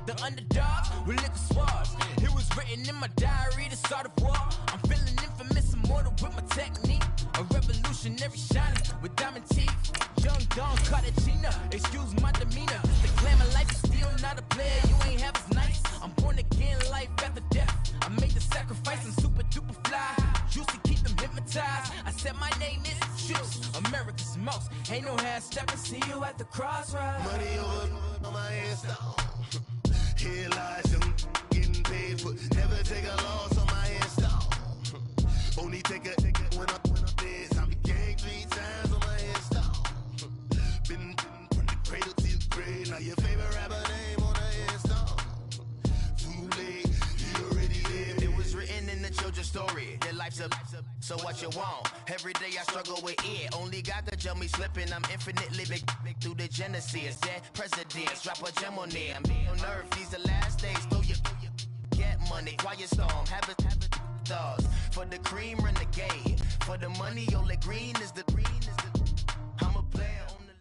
The underdogs with liquor swabs. It was written in my diary to start a war. I'm feeling infamous, immortal with my technique. A revolutionary shining with diamond teeth. Young Don Cartagena, excuse my demeanor. The glamour life is still not a player, you ain't half as nice. I'm born again, life after death. I made the sacrifice, I'm super duper fly. Juicy, keep them hypnotized. I said my name is Juice, America's most. Ain't no half stepping, see you at the crossroads. Money over on my install. Here lies them getting paid for. Never take a loss on my install. Only take a when I'm dead. I'm gang 3 times on my install. Been from the cradle to the grave. Now your favorite rapper name on the install. Too late, you already lived. It was written in the children's story. Their life's a so what you want? Every day I struggle with it. Only God could jump me slipping. I'm infinitely big through the genesis. Dead presidents, drop a gem on there. I'm on earth, these the last days. Throw your get money, quiet storm. Have it stars. For the cream, renegade. For the money, only green is the I'm a player on the.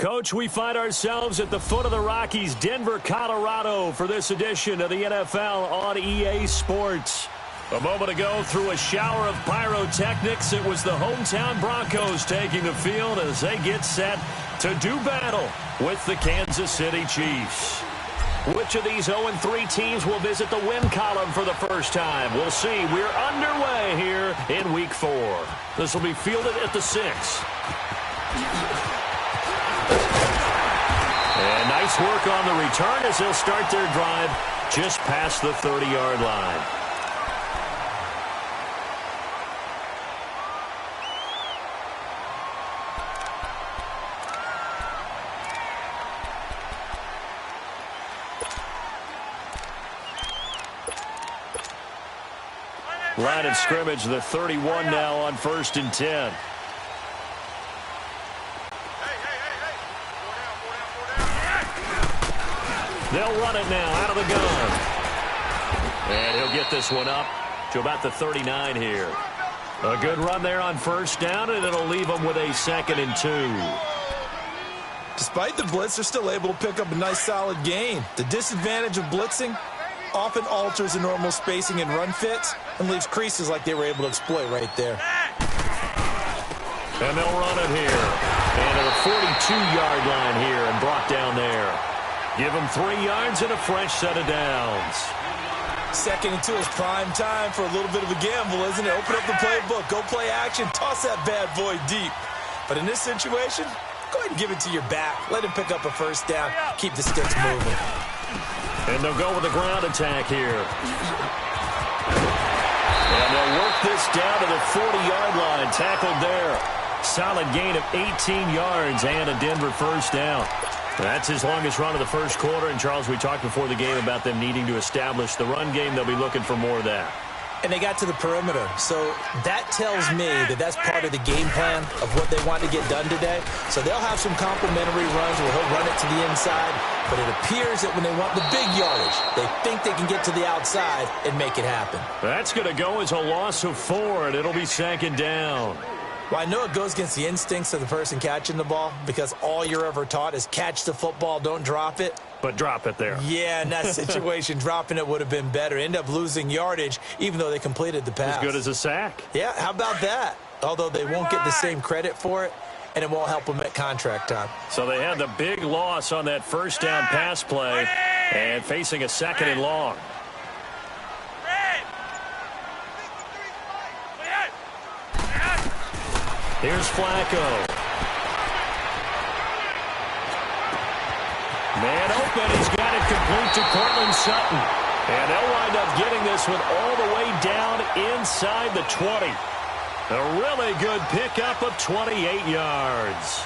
Coach, we find ourselves at the foot of the Rockies, Denver, Colorado, for this edition of the NFL on EA Sports. A moment ago, through a shower of pyrotechnics, it was the hometown Broncos taking the field as they get set to do battle with the Kansas City Chiefs. Which of these 0-3 teams will visit the win column for the first time? We'll see. We're underway here in Week 4. This will be fielded at the 6. And nice work on the return as they'll start their drive just past the 30-yard line. Line of scrimmage, the 31 now on 1st and 10. They'll run it now out of the gun. And he'll get this one up to about the 39 here. A good run there on 1st down, and it'll leave them with a 2nd and 2. Despite the blitz, they're still able to pick up a nice solid gain. The disadvantage of blitzing often alters the normal spacing and run fits and leaves creases like they were able to exploit right there. And they'll run it here. And at the 42-yard line here and brought down there. Give them 3 yards and a fresh set of downs. 2nd and 2 is prime time for a little bit of a gamble, isn't it? Open up the playbook, go play action, toss that bad boy deep. But in this situation, go ahead and give it to your back. Let him pick up a 1st down, keep the sticks moving. And they'll go with a ground attack here. And they'll work this down to the 40-yard line. Tackled there. Solid gain of 18 yards and a Denver 1st down. That's his longest run of the 1st quarter. And, Charles, we talked before the game about them needing to establish the run game. They'll be looking for more of that. And they got to the perimeter. So that tells me that that's part of the game plan of what they want to get done today. So they'll have some complimentary runs where he'll run it to the inside. But it appears that when they want the big yardage, they think they can get to the outside and make it happen. That's going to go as a loss of 4, and it'll be 2nd down. Well, I know it goes against the instincts of the person catching the ball because all you're ever taught is catch the football, don't drop it. But drop it there. Yeah, in that situation, dropping it would have been better. End up losing yardage, even though they completed the pass. As good as a sack. Yeah, how about that? Although they won't get the same credit for it, and it won't help them at contract time. So they had the big loss on that 1st down pass play and facing a 2nd and long. Here's Flacco. Man open, he's got it complete to Cortland Sutton. And they'll wind up getting this one all the way down inside the 20. A really good pickup of 28 yards.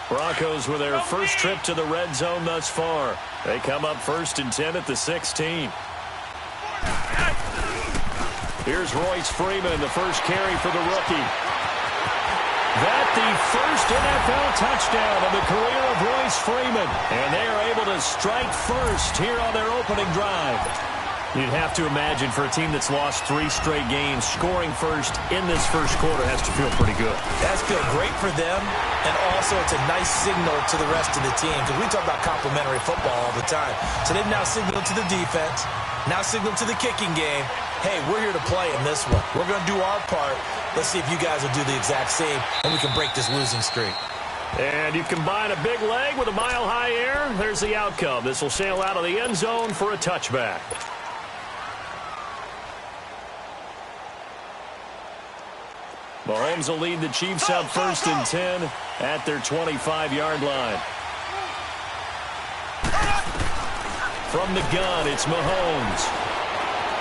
Broncos with their first trip to the red zone thus far. They come up 1st and 10 at the 16. Here's Royce Freeman, the first carry for the rookie. That the first NFL touchdown of the career of Royce Freeman. And they are able to strike first here on their opening drive. You'd have to imagine for a team that's lost 3 straight games, scoring first in this first quarter has to feel pretty good. That's feel great for them, and also it's a nice signal to the rest of the team, because we talk about complementary football all the time. So they've now signaled to the defense, now signaled to the kicking game, hey, we're here to play in this one. We're going to do our part. Let's see if you guys will do the exact same, and we can break this losing streak. And you combine a big leg with a mile-high air, there's the outcome. This will sail out of the end zone for a touchback. Mahomes will lead the Chiefs up 1st and 10 at their 25-yard line. From the gun, it's Mahomes.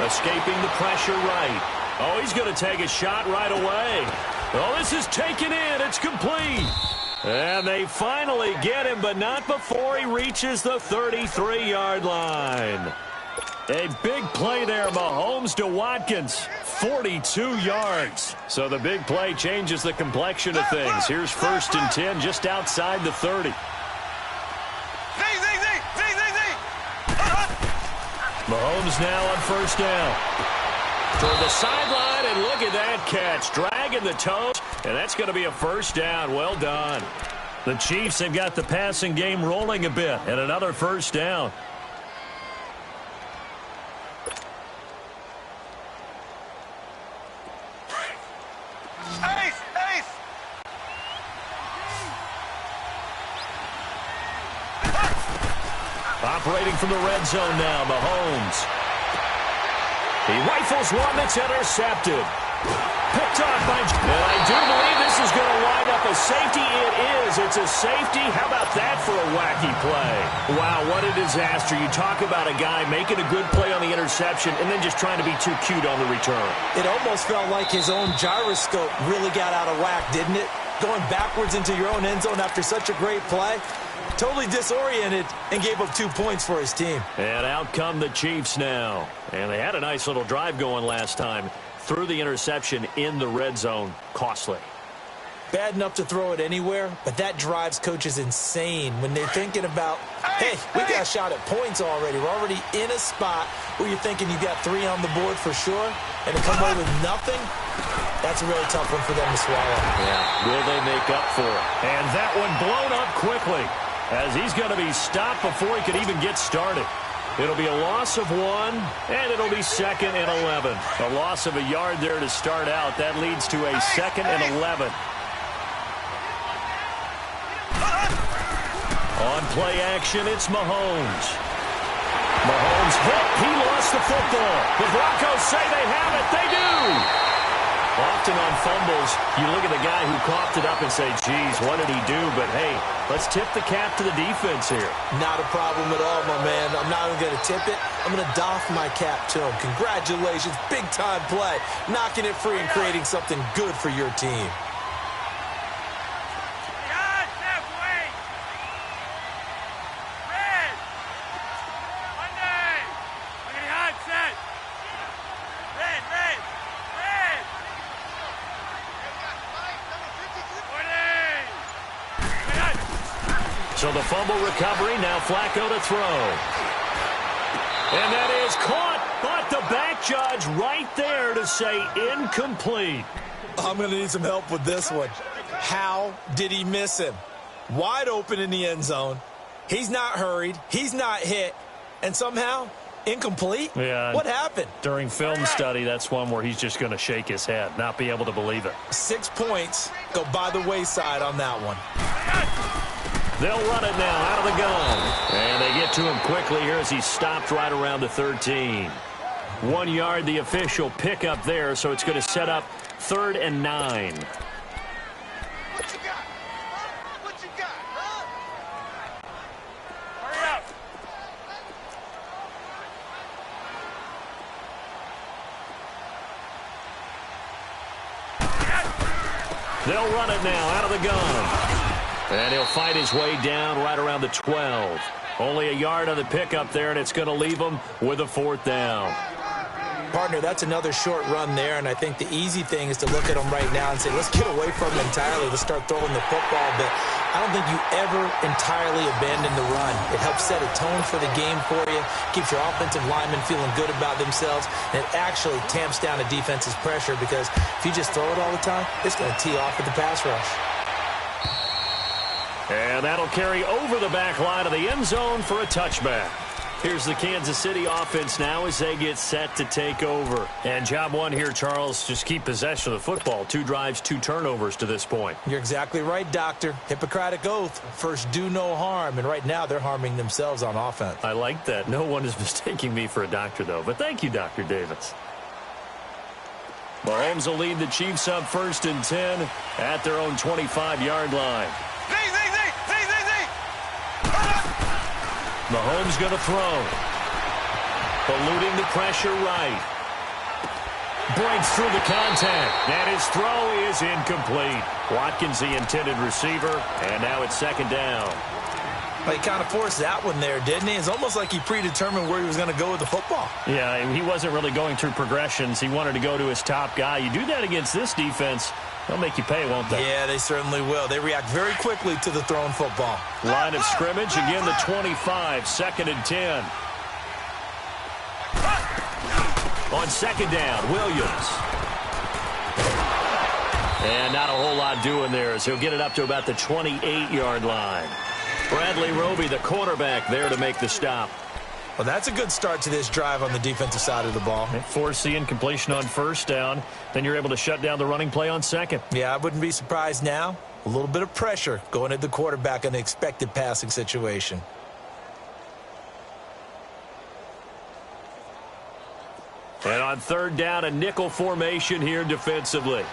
Escaping the pressure right. Oh, he's going to take a shot right away. Oh, this is taken in. It's complete. And they finally get him, but not before he reaches the 33-yard line. A big play there, Mahomes to Watkins, 42 yards. So the big play changes the complexion of things. Here's 1st and 10 just outside the 30. Mahomes now on 1st down. Toward the sideline, and look at that catch. Dragging the toes, and that's going to be a 1st down. Well done. The Chiefs have got the passing game rolling a bit, and another 1st down. Operating from the red zone now, Mahomes. He rifles one that's intercepted. Picked off by... And I do believe this is going to wind up a safety. It is. It's a safety. How about that for a wacky play? Wow, what a disaster. You talk about a guy making a good play on the interception and then just trying to be too cute on the return. It almost felt like his own gyroscope really got out of whack, didn't it? Going backwards into your own end zone after such a great play. Totally disoriented and gave up 2 points for his team. And out come the Chiefs now. And they had a nice little drive going last time. Threw the interception in the red zone. Costly. Bad enough to throw it anywhere, but that drives coaches insane when they're thinking about, hey, we got a shot at points already. We're already in a spot where you're thinking you got 3 on the board for sure, and to come away with nothing, that's a really tough one for them to swallow. Yeah. Will they make up for it? And that one blown up quickly, as he's going to be stopped before he could even get started. It'll be a loss of 1, and it'll be 2nd and 11. A loss of a yard there to start out. That leads to a 2nd and 11. On play action, it's Mahomes. Mahomes hit. He lost the football. The Broncos say they have it. They do. Often on fumbles, you look at the guy who coughed it up and say, geez, what did he do? But, hey, let's tip the cap to the defense here. Not a problem at all, my man. I'm not even going to tip it. I'm going to doff my cap to him. Congratulations. Big-time play. Knocking it free and creating something good for your team. So the fumble recovery, now Flacco to throw. And that is caught, but the back judge right there to say incomplete. I'm going to need some help with this one. How did he miss him? Wide open in the end zone. He's not hurried. He's not hit. And somehow, incomplete? Yeah. What happened? During film study, that's one where he's just going to shake his head, not be able to believe it. 6 points go by the wayside on that one. They'll run it now out of the gun. And they get to him quickly here as he's stopped right around the 13. 1 yard, the official pickup there, so it's going to set up 3rd and 9. What you got? Huh? What you got, huh? Hurry up. They'll run it now out of the gun. And he'll fight his way down right around the 12. Only a yard on the pickup there, and it's going to leave him with a 4th down. Partner, that's another short run there, and I think the easy thing is to look at him right now and say, let's get away from him entirely. Let's start throwing the football. But I don't think you ever entirely abandon the run. It helps set a tone for the game for you, keeps your offensive linemen feeling good about themselves, and it actually tamps down a defense's pressure because if you just throw it all the time, it's going to tee off with the pass rush. And that'll carry over the back line of the end zone for a touchback. Here's the Kansas City offense now as they get set to take over. And job one here, Charles, just keep possession of the football. 2 drives, 2 turnovers to this point. You're exactly right, Doctor. Hippocratic oath. First, do no harm. And right now, they're harming themselves on offense. I like that. No one is mistaking me for a doctor, though. But thank you, Dr. Davis. Mahomes will lead the Chiefs up 1st and 10 at their own 25-yard line. Mahomes going to throw. Eluding the pressure right. Breaks through the contact. And his throw is incomplete. Watkins, the intended receiver. And now it's 2nd down. Well, he kind of forced that one there, didn't he? It's almost like he predetermined where he was going to go with the football. Yeah, he wasn't really going through progressions. He wanted to go to his top guy. You do that against this defense, they'll make you pay, won't they? Yeah, they certainly will. They react very quickly to the thrown football. Line of scrimmage, again the 25, 2nd and 10. On 2nd down, Williams. And not a whole lot doing there as he'll get it up to about the 28-yard line. Bradley Roby, the quarterback, there to make the stop. Well, that's a good start to this drive on the defensive side of the ball. Force the incompletion on 1st down. Then you're able to shut down the running play on 2nd. Yeah, I wouldn't be surprised now. A little bit of pressure going at the quarterback in the expected passing situation. And on 3rd down, a nickel formation here defensively.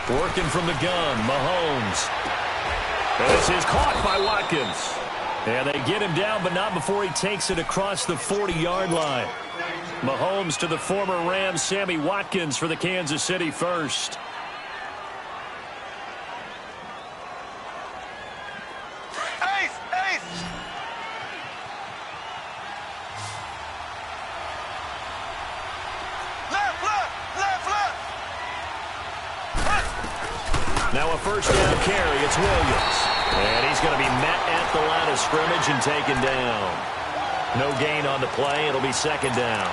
Working from the gun, Mahomes. This is caught by Watkins. And they get him down, but not before he takes it across the 40-yard line. Mahomes to the former Rams, Sammy Watkins for the Kansas City first. Now a 1st down carry. It's Williams. And he's going to be met at the line of scrimmage and taken down. No gain on the play. It'll be 2nd down.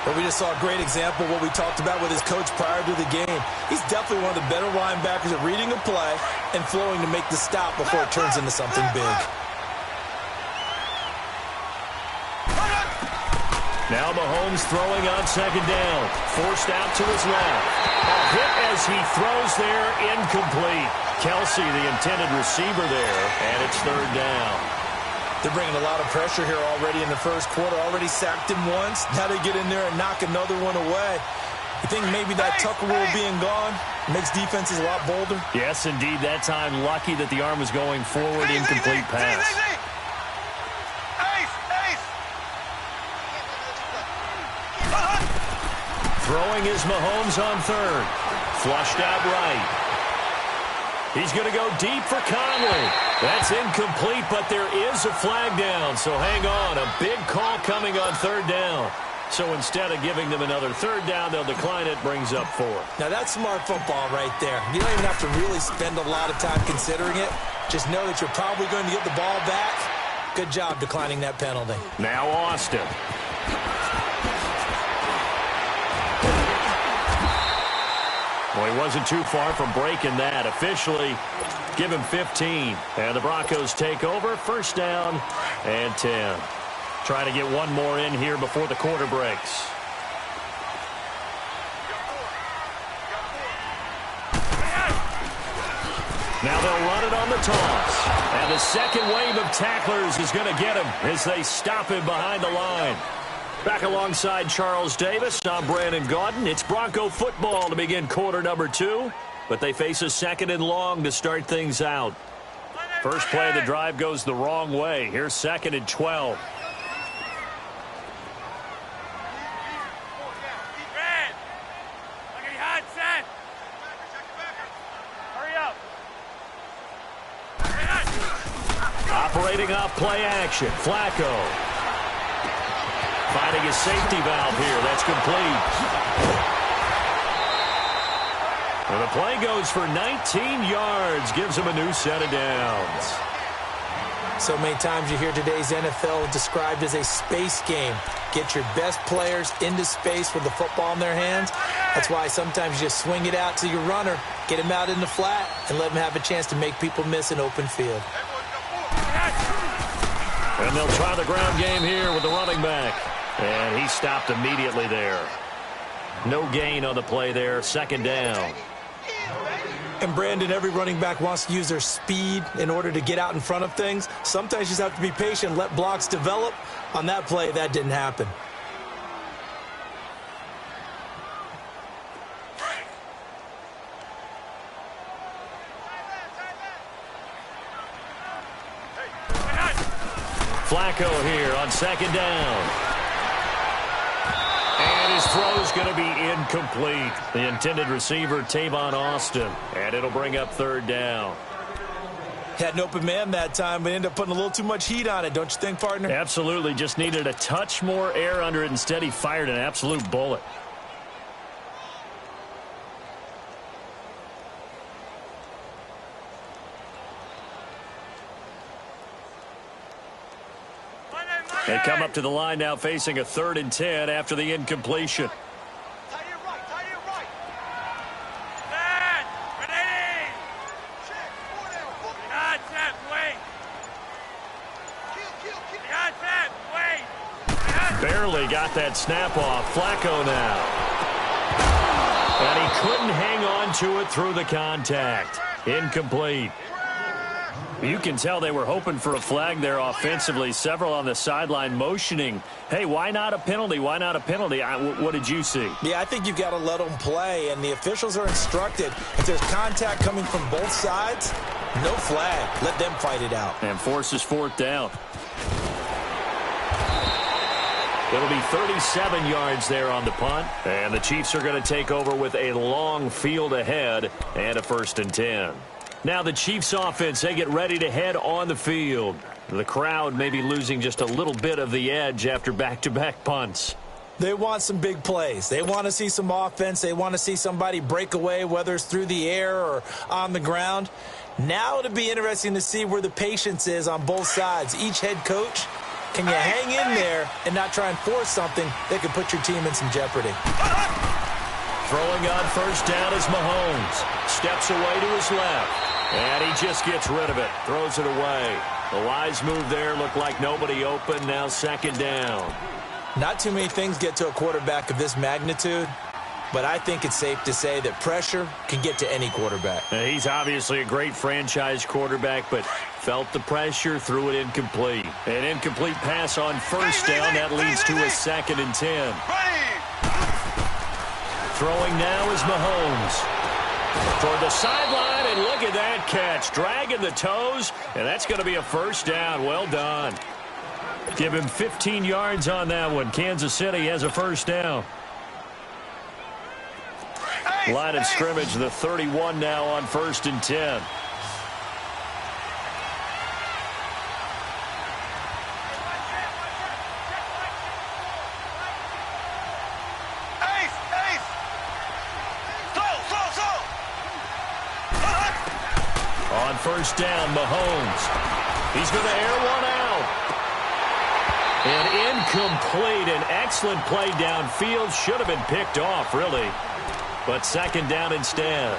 But we just saw a great example of what we talked about with his coach prior to the game. He's definitely one of the better linebackers at reading a play and flowing to make the stop before it turns into something big. Now Mahomes throwing on 2nd down. Forced out to his left. A hit as he throws there, incomplete. Kelsey, the intended receiver there, and it's 3rd down. They're bringing a lot of pressure here already in the 1st quarter. Already sacked him once. Now they get in there and knock another one away. You think maybe that Tucker rule being gone makes defenses a lot bolder? Yes, indeed. That time, lucky that the arm was going forward, incomplete pass. Throwing is Mahomes on 3rd. Flushed out right. He's going to go deep for Conley. That's incomplete, but there is a flag down. So hang on. A big call coming on 3rd down. So instead of giving them another 3rd down, they'll decline it. Brings up 4. Now that's smart football right there. You don't even have to really spend a lot of time considering it. Just know that you're probably going to get the ball back. Good job declining that penalty. Now Austin. Well, he wasn't too far from breaking that. Officially, give him 15. And the Broncos take over. 1st down and 10. Trying to get one more in here before the quarter breaks. Now they'll run it on the toss. And the second wave of tacklers is going to get him as they stop him behind the line. Back alongside Charles Davis, I'm Brandon Gaudin. It's Bronco football to begin quarter number 2, but they face a 2nd and long to start things out. First play of the drive goes the wrong way. Here's 2nd and 12. Operating off play action, Flacco. Finding his safety valve here. That's complete. And the play goes for 19 yards, gives him a new set of downs. So many times you hear today's NFL described as a space game. Get your best players into space with the football in their hands. That's why sometimes you just swing it out to your runner, get him out in the flat, and let him have a chance to make people miss an open field. And they'll try the ground game here with the running back. And he stopped immediately there. No gain on the play there, second down. And, Brandon, every running back wants to use their speed in order to get out in front of things. Sometimes you just have to be patient, let blocks develop. On that play, that didn't happen. Flacco here on second down. And his throw's going to be incomplete. The intended receiver, Tavon Austin. And it'll bring up third down. Had an open man that time, but ended up putting a little too much heat on it, don't you think, partner? Absolutely. Just needed a touch more air under it. Instead, he fired an absolute bullet. They come up to the line now facing a 3rd and 10 after the incompletion. Tie it right, tie it right. Stand, ready. Check, four down, contact, wait. Contact, wait. Barely got that snap off. Flacco now. And he couldn't hang on to it through the contact. Incomplete. You can tell they were hoping for a flag there offensively. Several on the sideline motioning, hey, why not a penalty? Why not a penalty? What did you see? Yeah, I think you've got to let them play, and the officials are instructed. If there's contact coming from both sides, no flag. Let them fight it out. And forces 4th down. It'll be 37 yards there on the punt. And the Chiefs are going to take over with a long field ahead and a 1st and 10. Now the Chiefs offense, they get ready to head on the field. The crowd may be losing just a little bit of the edge after back-to-back punts. They want some big plays. They want to see some offense. They want to see somebody break away, whether it's through the air or on the ground. Now it'll be interesting to see where the patience is on both sides. Each head coach, can you hang in there and not try and force something that could put your team in some jeopardy? Throwing on 1st down is Mahomes. Steps away to his left. And he just gets rid of it. Throws it away. The wise move there. Looked like nobody open. Now 2nd down. Not too many things get to a quarterback of this magnitude, but I think it's safe to say that pressure can get to any quarterback. He's obviously a great franchise quarterback, but felt the pressure, threw it incomplete. An incomplete pass on 1st down. That leads to a 2nd and 10. Throwing now is Mahomes. Toward the sideline, and look at that catch. Dragging the toes, and that's going to be a 1st down. Well done. Give him 15 yards on that one. Kansas City has a 1st down. Line of scrimmage, the 31 now on 1st and 10. On 1st down, Mahomes. He's going to air one out. And incomplete. An excellent play downfield. Should have been picked off, really. But 2nd down instead.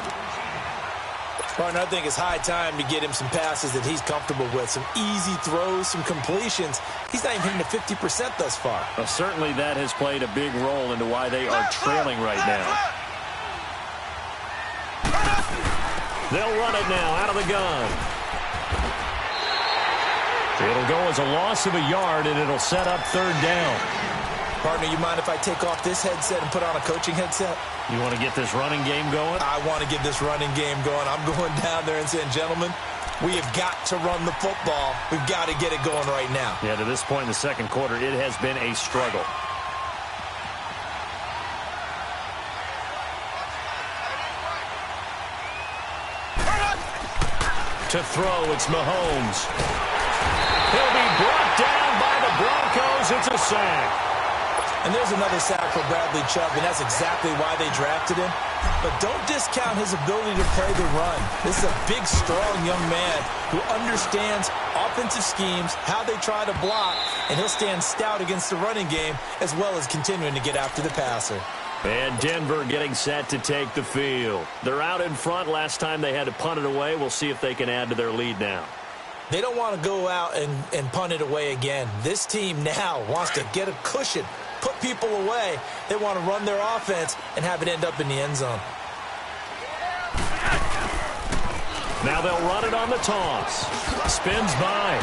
Partner, I think it's high time to get him some passes that he's comfortable with. Some easy throws, some completions. He's not even hitting to 50% thus far. Well, certainly that has played a big role into why they are trailing right now. They'll run it now out of the gun. It'll go as a loss of a yard, and it'll set up 3rd down. Partner, you mind if I take off this headset and put on a coaching headset? You want to get this running game going? I want to get this running game going. I'm going down there and saying, gentlemen, we have got to run the football. We've got to get it going right now. Yeah, to this point in the 2nd quarter, it has been a struggle. To throw, it's Mahomes. He'll be brought down by the Broncos. It's a sack. And there's another sack for Bradley Chubb, and that's exactly why they drafted him. But don't discount his ability to play the run. This is a big, strong young man who understands offensive schemes, how they try to block, and he'll stand stout against the running game as well as continuing to get after the passer. And Denver getting set to take the field. They're out in front. Last time they had to punt it away. We'll see if they can add to their lead now. They don't want to go out and punt it away again. This team now wants to get a cushion, put people away. They want to run their offense and have it end up in the end zone. Now they'll run it on the toss. Spins by.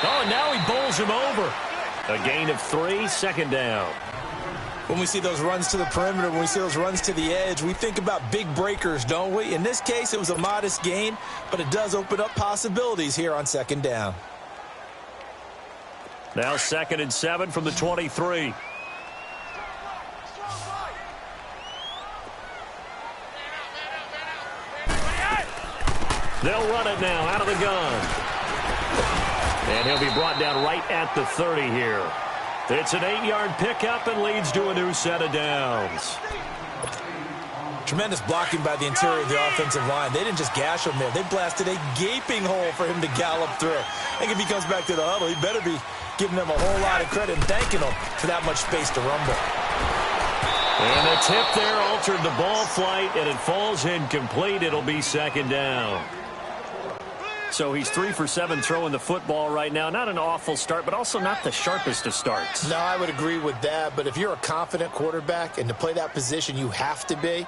Oh, and now he bowls him over. A gain of 3, second down. When we see those runs to the perimeter, when we see those runs to the edge, we think about big breakers, don't we? In this case, it was a modest gain, but it does open up possibilities here on second down. Now 2nd and 7 from the 23. They'll run it now out of the gun. And he'll be brought down right at the 30 here. It's an 8-yard pickup and leads to a new set of downs. Tremendous blocking by the interior of the offensive line. They didn't just gash him there. They blasted a gaping hole for him to gallop through. I think if he comes back to the huddle, he better be giving them a whole lot of credit and thanking them for that much space to rumble. And the tip there altered the ball flight, and it falls incomplete. It'll be second down. So he's 3 for 7 throwing the football right now. Not an awful start, but also not the sharpest of starts. No, I would agree with that. But if you're a confident quarterback and to play that position you have to be,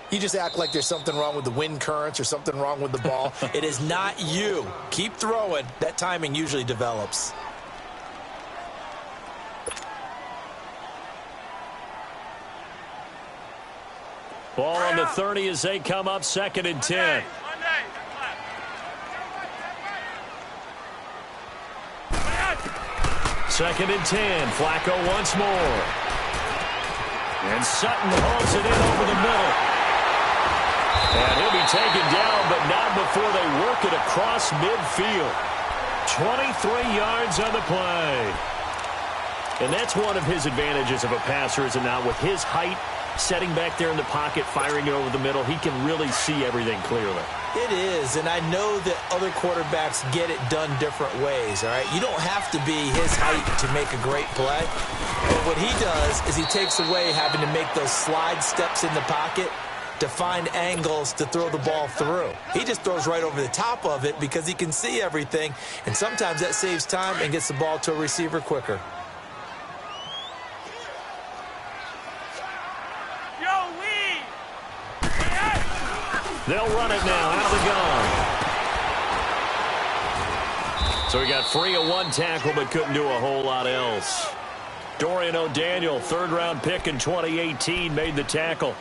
you just act like there's something wrong with the wind currents or something wrong with the ball. It is not you. Keep throwing. That timing usually develops. Ball on the 30 as they come up 2nd and 10. Second and 10. Flacco once more. And Sutton hauls it in over the middle. And he'll be taken down, but not before they work it across midfield. 23 yards on the play. And that's one of his advantages of a passer, is it not? With his height, setting back there in the pocket, firing it over the middle, he can really see everything clearly. It is, and I know that other quarterbacks get it done different ways, all right? You don't have to be his height to make a great play. But what he does is he takes away having to make those slide steps in the pocket to find angles to throw the ball through. He just throws right over the top of it because he can see everything, and sometimes that saves time and gets the ball to a receiver quicker. They'll run it now out of the gun. So he got free of one tackle but couldn't do a whole lot else. Dorian O'Daniel, 3rd-round pick in 2018, made the tackle.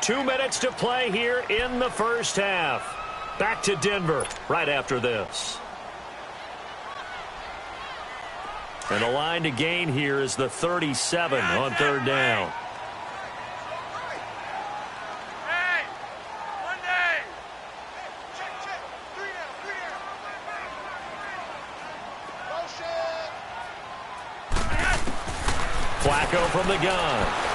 Two minutes to play here in the first half. Back to Denver right after this. And the line to gain here is the 37 on 3rd down. Flacco from the gun.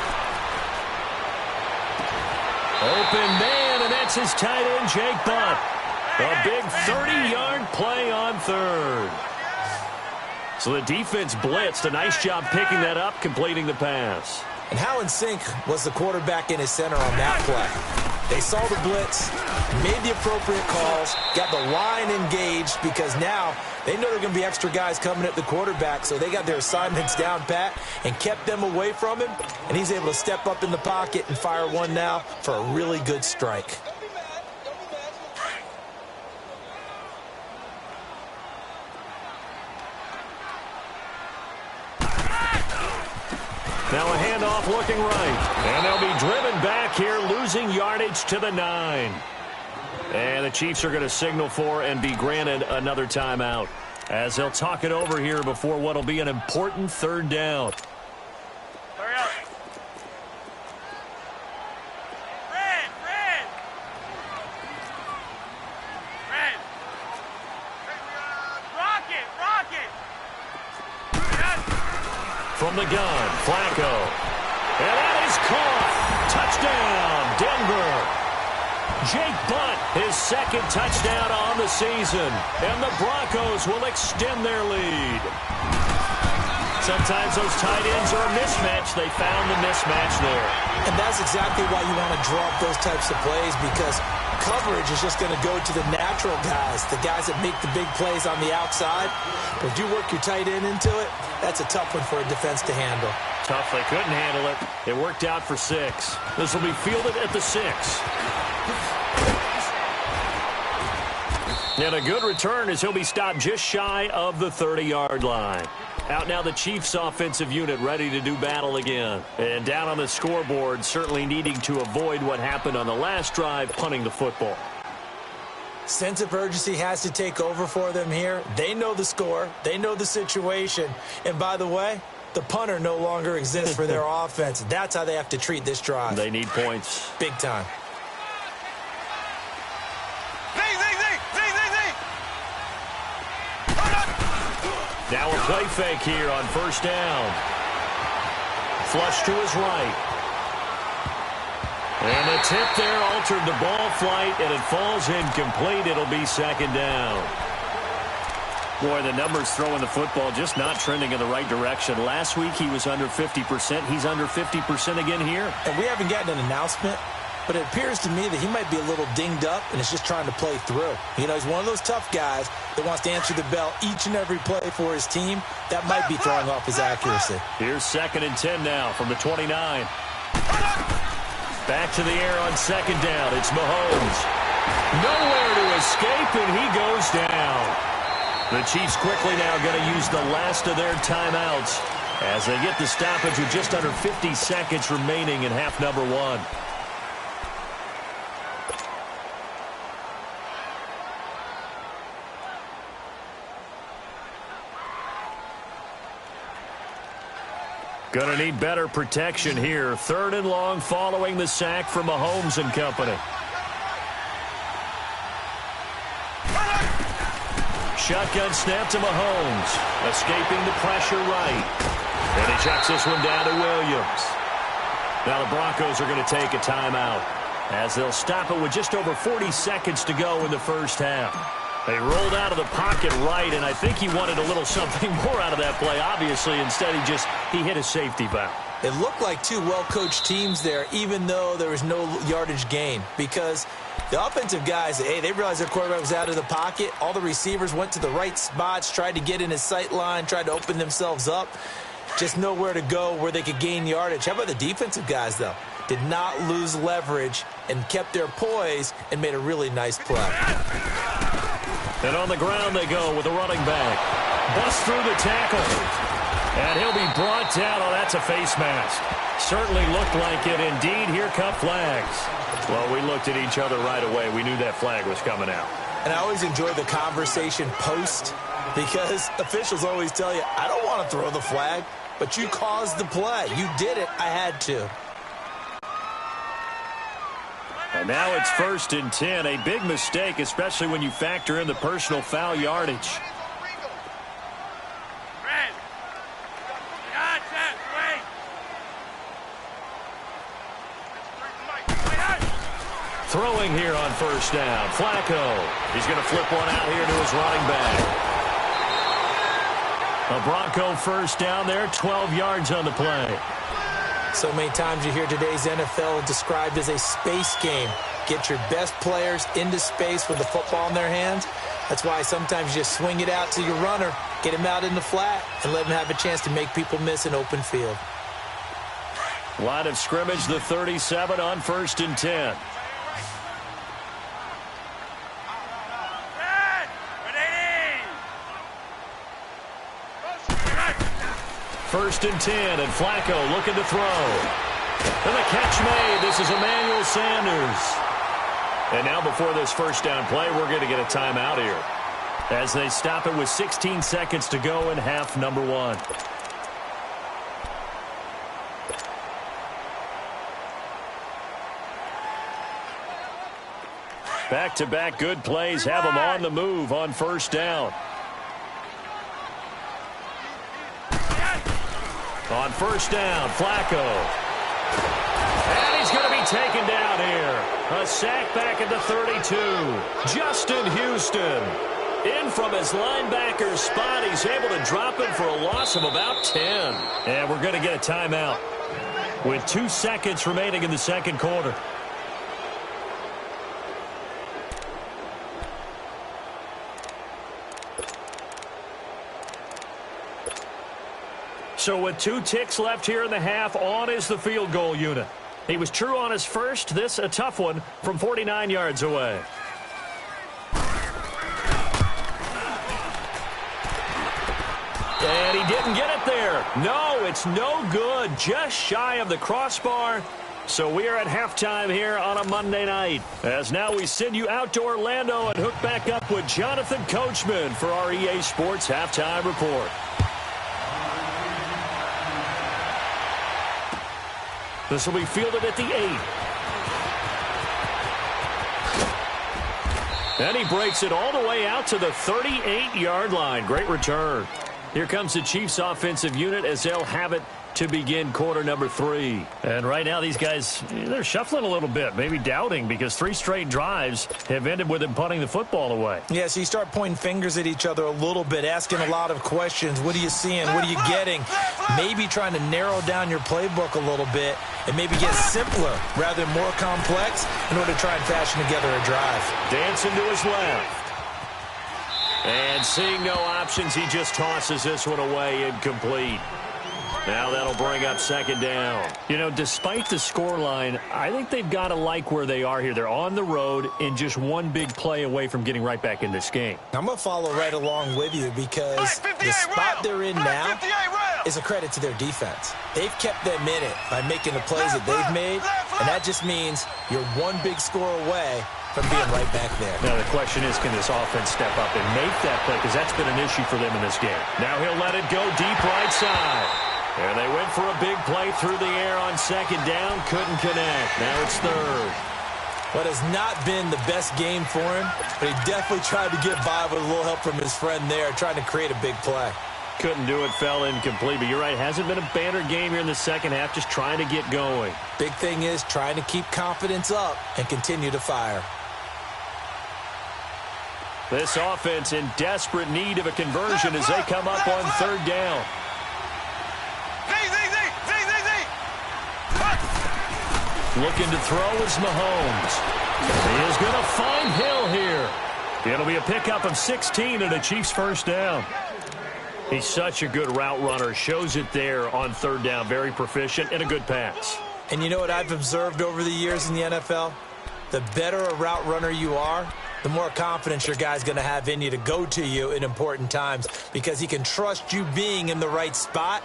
Open man, and that's his tight end, Jake Butt. A big 30-yard play on 3rd. So the defense blitzed. A nice job picking that up, completing the pass. And how in sync was the quarterback and his center on that play? They saw the blitz, made the appropriate calls, got the line engaged because now they know there are going to be extra guys coming at the quarterback, so they got their assignments down pat and kept them away from him, and he's able to step up in the pocket and fire one now for a really good strike. Now a handoff looking right. And they'll be driven back here, losing yardage to the 9. And the Chiefs are going to signal for and be granted another timeout. as they'll talk it over here before what will be an important third down. Hurry up. Red. Rock it. From the gun, Flacco. And that is caught. Touchdown, Denver. Jake Butt, his second touchdown on the season. And the Broncos will extend their lead. Sometimes those tight ends are a mismatch. They found the mismatch there. And that's exactly why you want to draw up those types of plays, because coverage is just going to go to the natural guys, the guys that make the big plays on the outside. But if you work your tight end into it, that's a tough one for a defense to handle. Tough, they couldn't handle it. It worked out for 6. This will be fielded at the 6. And a good return as he'll be stopped just shy of the 30-yard line. Out now the Chiefs offensive unit ready to do battle again. And down on the scoreboard, certainly needing to avoid what happened on the last drive, punting the football. Sense of urgency has to take over for them here. They know the score. They know the situation. And by the way, the punter no longer exists for their offense. That's how they have to treat this drive. They need points. Big time. Now a play fake here on first down. Flush to his right. And the tip there altered the ball flight, and it falls incomplete. It'll be second down. Boy, the numbers throwing the football just not trending in the right direction. Last week he was under 50%. He's under 50% again here. And we haven't gotten an announcement, but it appears to me that he might be a little dinged up and is just trying to play through. You know, he's one of those tough guys that wants to answer the bell each and every play for his team. That might be throwing off his accuracy. Here's 2nd and 10 now from the 29. Back to the air on second down. It's Mahomes. Nowhere to escape, and he goes down. The Chiefs quickly now going to use the last of their timeouts as they get the stoppage with just under 50 seconds remaining in half number 1. Going to need better protection here. 3rd and long following the sack from Mahomes and company. Shotgun snap to Mahomes. Escaping the pressure right. And he checks this one down to Williams. Now the Broncos are going to take a timeout as they'll stop it with just over 40 seconds to go in the first half. They rolled out of the pocket right, and I think he wanted a little something more out of that play, obviously. Instead, he hit a safety valve. It looked like two well-coached teams there, even though there was no yardage gain, because the offensive guys, hey, they realized their quarterback was out of the pocket. All the receivers went to the right spots, tried to get in his sight line, tried to open themselves up. Just nowhere to go where they could gain yardage. How about the defensive guys, though? Did not lose leverage and kept their poise and made a really nice play. And on the ground they go with the running back. Bust through the tackle. And he'll be brought down. Oh, that's a face mask. Certainly looked like it. Indeed, here come flags. Well, we looked at each other right away. We knew that flag was coming out. And I always enjoy the conversation post, because officials always tell you, I don't want to throw the flag, but you caused the play. You did it. I had to. And now it's 1st and 10. A big mistake, especially when you factor in the personal foul yardage. Throwing here on first down. Flacco. He's going to flip one out here to his running back. A Bronco first down there, 12 yards on the play. So many times you hear today's NFL described as a space game. Get your best players into space with the football in their hands. That's why sometimes you just swing it out to your runner, get him out in the flat, and let him have a chance to make people miss an open field. Line of scrimmage, the 37 on 1st and 10. First and 10, and Flacco looking to throw. And the catch made. This is Emmanuel Sanders. And now before this first down play, we're going to get a timeout here. as they stop it with 16 seconds to go in half number one. Back-to-back good plays have them on the move on first down. On first down, Flacco. And he's going to be taken down here. A sack back at the 32. Justin Houston. In from his linebacker spot. He's able to drop him for a loss of about 10. And we're going to get a timeout with 2 seconds remaining in the second quarter. So with 2 ticks left here in the half, on is the field goal unit. He was true on his first. This a tough one from 49 yards away. And he didn't get it there. No, it's no good. Just shy of the crossbar. So we are at halftime here on a Monday night. As now we send you out to Orlando and hook back up with Jonathan Coachman for our EA Sports Halftime Report. This will be fielded at the 8. And he breaks it all the way out to the 38-yard line. Great return. Here comes the Chiefs offensive unit as they'll have it to begin quarter number 3. And right now these guys, they're shuffling a little bit, maybe doubting, because 3 straight drives have ended with them punting the football away. Yeah, so you start pointing fingers at each other a little bit, asking a lot of questions. What are you seeing? What are you getting? Maybe trying to narrow down your playbook a little bit and maybe get simpler rather than more complex in order to try and fashion together a drive. Dancing to his left. And seeing no options, he just tosses this one away incomplete. Now that'll bring up second down. You know, despite the scoreline, I think they've got to like where they are here. They're on the road and just one big play away from getting right back in this game. I'm going to follow right along with you because the spot they're in now is a credit to their defense. They've kept them in it by making the plays that they've made, and that just means you're one big score away from being right back there. Now the question is, can this offense step up and make that play? Because that's been an issue for them in this game. Now he'll let it go deep right side. And they went for a big play through the air on second down. Couldn't connect. Now it's third. What has not been the best game for him, but he definitely tried to get by with a little help from his friend there, trying to create a big play. Couldn't do it, fell incomplete. But you're right, hasn't been a banner game here in the second half, just trying to get going. Big thing is trying to keep confidence up and continue to fire. This offense in desperate need of a conversion as they come up on third down. Looking to throw is Mahomes. He is going to find Hill here. It'll be a pickup of 16 and a Chiefs first down. He's such a good route runner. Shows it there on third down. Very proficient and a good pass. And you know what I've observed over the years in the NFL? The better a route runner you are, the more confidence your guy's going to have in you to go to you in important times because he can trust you being in the right spot,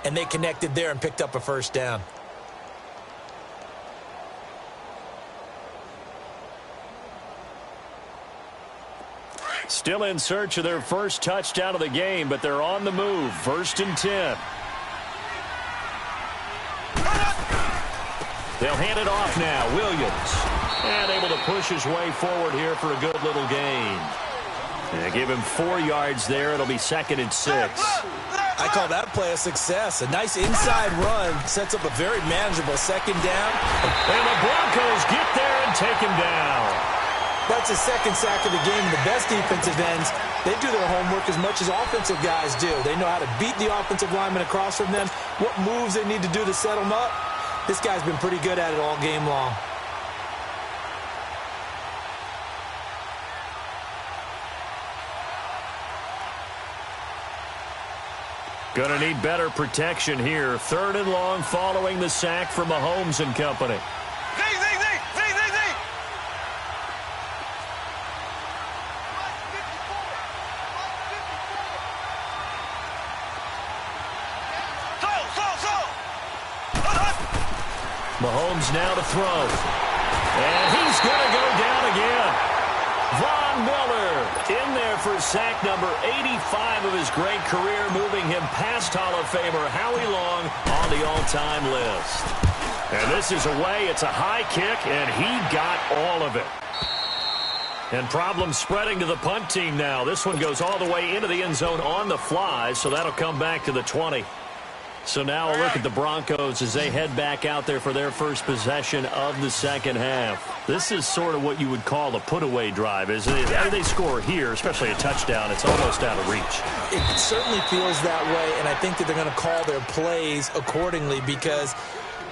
and they connected there and picked up a first down. Still in search of their first touchdown of the game, but they're on the move. 1st and 10. They'll hand it off now. Williams. And able to push his way forward here for a good little gain. They give him 4 yards there. It'll be 2nd and 6. I call that play a success. A nice inside run sets up a very manageable second down. And the Broncos get there and take him down. That's his second sack of the game. The best defensive ends, they do their homework as much as offensive guys do. They know how to beat the offensive lineman across from them, what moves they need to do to set them up. This guy's been pretty good at it all game long. Gonna need better protection here. 3rd and long following the sack from Mahomes and company. Mahomes now to throw. And he's going to go down again. Von Von Miller in there for sack number 85 of his great career, moving him past Hall of Famer Howie Long on the all-time list. And this is away. It's a high kick, and he got all of it. And problems spreading to the punt team now. This one goes all the way into the end zone on the fly, so that'll come back to the 20. So now a look at the Broncos as they head back out there for their first possession of the second half. This is sort of what you would call a put-away drive, isn't it? If they score here, especially a touchdown, it's almost out of reach. It certainly feels that way, and I think that they're going to call their plays accordingly, because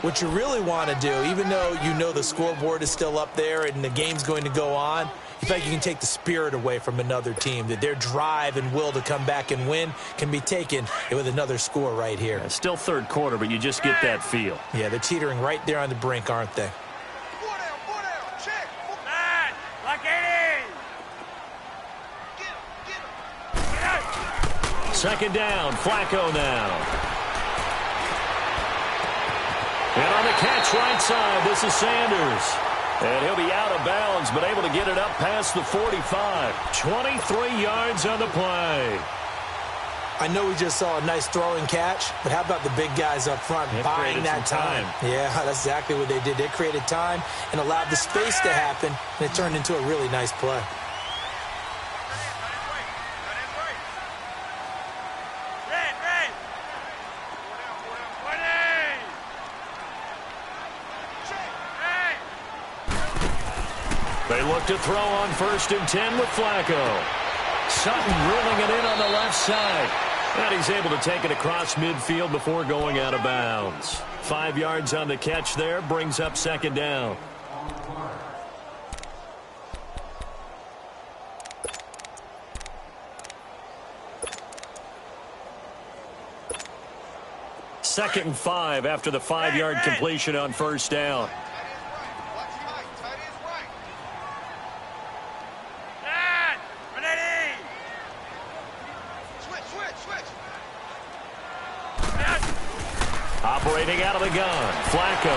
what you really want to do, even though you know the scoreboard is still up there and the game's going to go on, in fact, you can take the spirit away from another team, that their drive and will to come back and win can be taken with another score right here. Yeah, still third quarter, but you just get that feel. Yeah, they're teetering right there on the brink, aren't they? Four down, check. Man, like 80. Get him. Second down, Flacco now. And on the catch right side, this is Sanders. And he'll be out of bounds, but able to get it up past the 45. 23 yards on the play. I know we just saw a nice throwing catch, but how about the big guys up front buying that time? Yeah, that's exactly what they did. They created time and allowed the space to happen, and it turned into a really nice play. They look to throw on 1st and 10 with Flacco. Sutton drilling it in on the left side. And he's able to take it across midfield before going out of bounds. 5 yards on the catch there, brings up second down. Second and 5 after the 5-yard completion on first down. Operating out of the gun, Flacco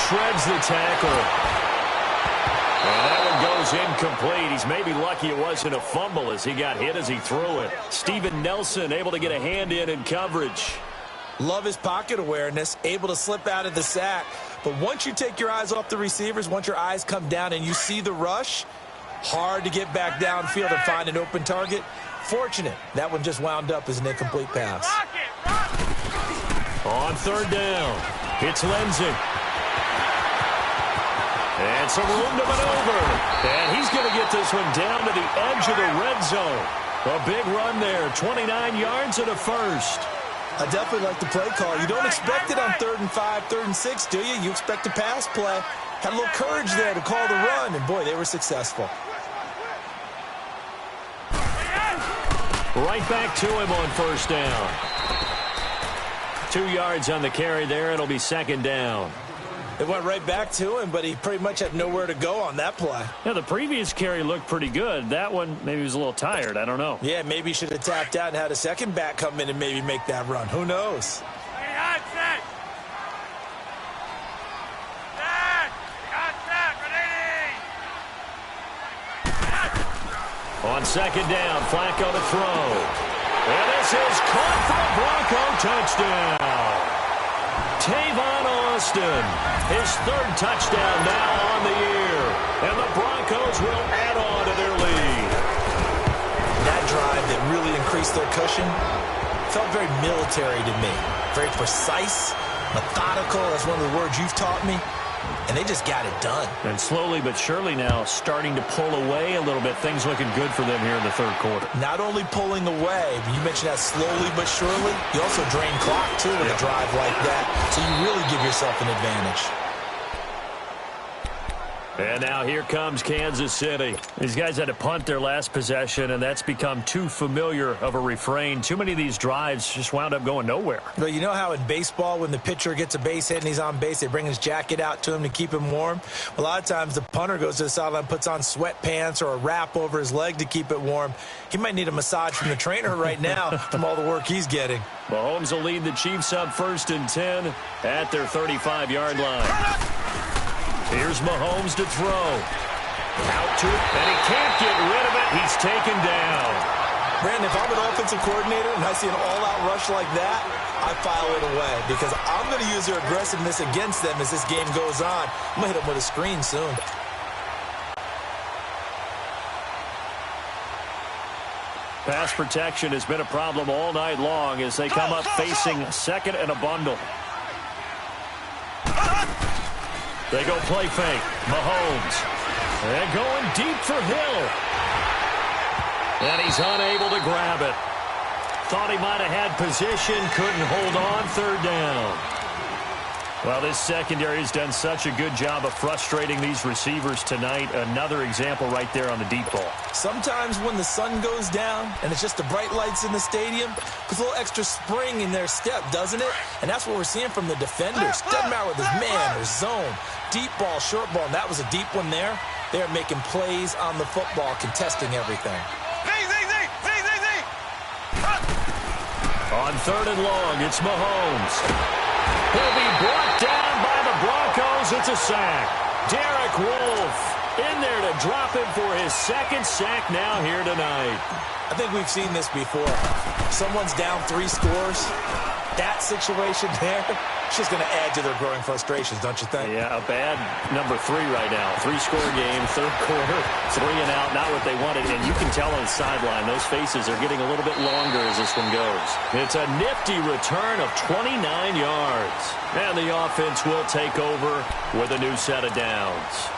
shreds the tackle. And that one goes incomplete. He's maybe lucky it wasn't a fumble as he got hit as he threw it. Steven Nelson able to get a hand in coverage. Love his pocket awareness, able to slip out of the sack. But once you take your eyes off the receivers, once your eyes come down and you see the rush, hard to get back downfield and find an open target. Fortunate, that one just wound up as an incomplete pass. On third down, it's Lindsey. And some room to maneuver. And he's going to get this one down to the edge of the red zone. A big run there, 29 yards and a first. I definitely like the play call. You don't expect it on 3rd and 5, 3rd and 6, do you? You expect a pass play. Had a little courage there to call the run, and boy, they were successful. Right back to him on first down. 2 yards on the carry there. It'll be second down. It went right back to him, but he pretty much had nowhere to go on that play. Yeah, the previous carry looked pretty good. That one, maybe he was a little tired. I don't know. Yeah, maybe he should have tapped out and had a second back come in and maybe make that run. Who knows? On second down, Flacco to throw. And this is caught for a Bronco touchdown. Tavon Austin, his 3rd touchdown now on the year. And the Broncos will add on to their lead. That drive that really increased their cushion felt very military to me. Very precise, methodical. That's one of the words you've taught me. And they just got it done. And slowly but surely now starting to pull away a little bit. Things looking good for them here in the third quarter. Not only pulling away, you mentioned that slowly but surely, you also drain clock, too, with a drive like that. So you really give yourself an advantage. And now here comes Kansas City. These guys had to punt their last possession, and that's become too familiar of a refrain. Too many of these drives just wound up going nowhere. But you know how in baseball, when the pitcher gets a base hit and he's on base, they bring his jacket out to him to keep him warm? A lot of times the punter goes to the sideline, puts on sweatpants or a wrap over his leg to keep it warm. He might need a massage from the trainer right now from all the work he's getting. Mahomes will lead the Chiefs up 1st and 10 at their 35-yard line. Here's Mahomes to throw. Out to it, and he can't get rid of it. taken down. Brandon, if I'm an offensive coordinator and I see an all-out rush like that, I file it away because I'm going to use their aggressiveness against them as this game goes on. I'm going to hit them with a screen soon. Pass protection has been a problem all night long as they come up facing second and a bundle. They go play fake. Mahomes. And going deep for Hill. And he's unable to grab it. Thought he might have had position. Couldn't hold on. Third down. Well, this secondary has done such a good job of frustrating these receivers tonight. Another example right there on the deep ball. Sometimes when the sun goes down and it's just the bright lights in the stadium, there's a little extra spring in their step, doesn't it? And that's what we're seeing from the defenders. Doesn't matter whether it's man or zone, deep ball, short ball, and that was a deep one there. They're making plays on the football, contesting everything. On third and long, it's Mahomes. He'll be brought down by the Broncos. It's a sack. Derek Wolfe in there to drop him for his second sack now here tonight. I think we've seen this before. Someone's down 3 scores. That situation there, it's just going to add to their growing frustrations, don't you think? Yeah, a bad number 3 right now. 3-score game, third quarter, 3 and out, not what they wanted. And you can tell on the sideline, those faces are getting a little bit longer as this one goes. It's a nifty return of 29 yards. And the offense will take over with a new set of downs.